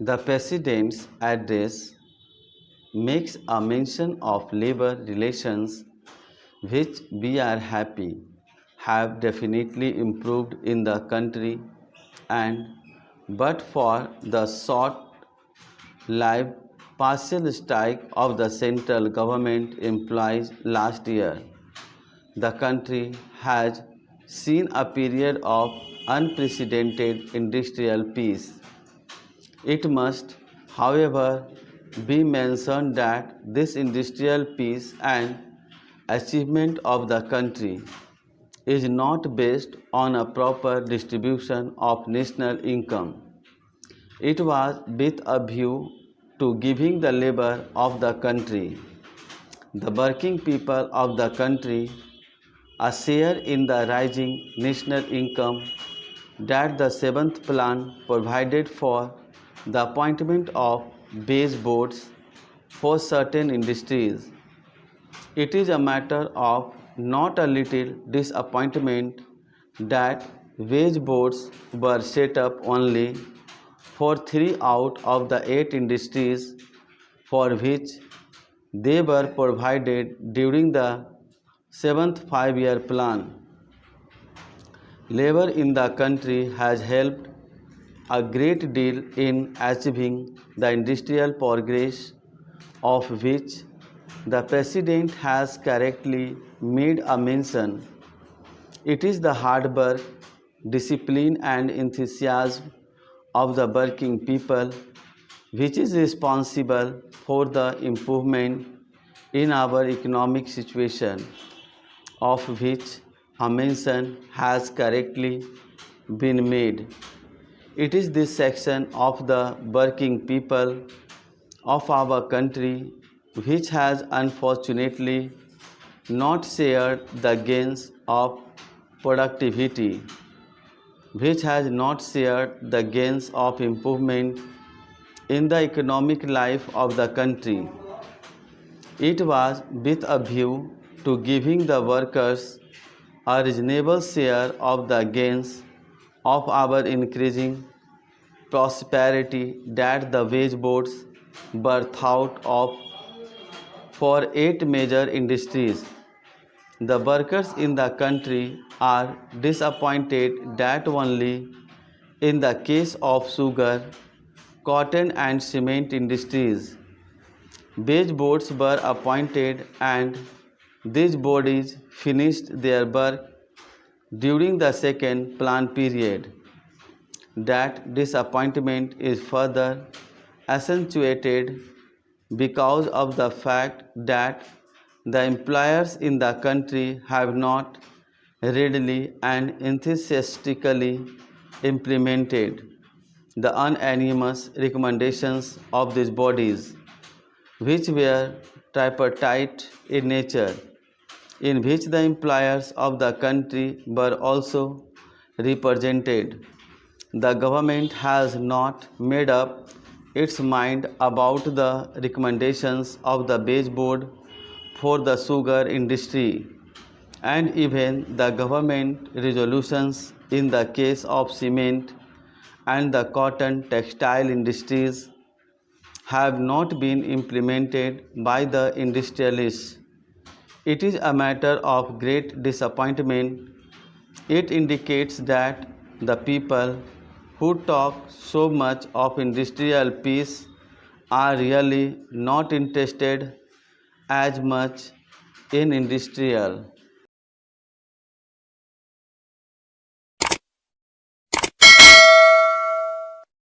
The President's address makes a mention of labor relations which we are happy have definitely improved in the country, and but for the short-lived partial strike of the central government employees last year, the country has seen a period of unprecedented industrial peace. It must, however, be mentioned that this industrial peace and achievement of the country is not based on a proper distribution of national income. It was with a view to giving the labor of the country, the working people of the country, a share in the rising national income that the seventh plan provided for the appointment of wage boards for certain industries. It is a matter of not a little disappointment that wage boards were set up only for 3 out of the 8 industries for which they were provided during the seventh five-year plan. Labor in the country has helped a great deal in achieving the industrial progress of which the President has correctly made a mention. It is the hard work, discipline, and enthusiasm of the working people which is responsible for the improvement in our economic situation, of which a mention has correctly been made. It is this section of the working people of our country which has unfortunately not shared the gains of productivity, which has not shared the gains of improvement in the economic life of the country. It was with a view to giving the workers a reasonable share of the gains of our increasing prosperity that the wage boards were thought of for 8 major industries. The workers in the country are disappointed that only in the case of sugar, cotton and cement industries, wage boards were appointed and these bodies finished their work during the second plan period. That disappointment is further accentuated because of the fact that the employers in the country have not readily and enthusiastically implemented the unanimous recommendations of these bodies, which were tripartite in nature, in which the employers of the country were also represented. The government has not made up its mind about the recommendations of the wage board for the sugar industry, and even the government resolutions in the case of cement and the cotton textile industries have not been implemented by the industrialists. It is a matter of great disappointment. It indicates that the people who talk so much of industrial peace are really not interested as much in industrial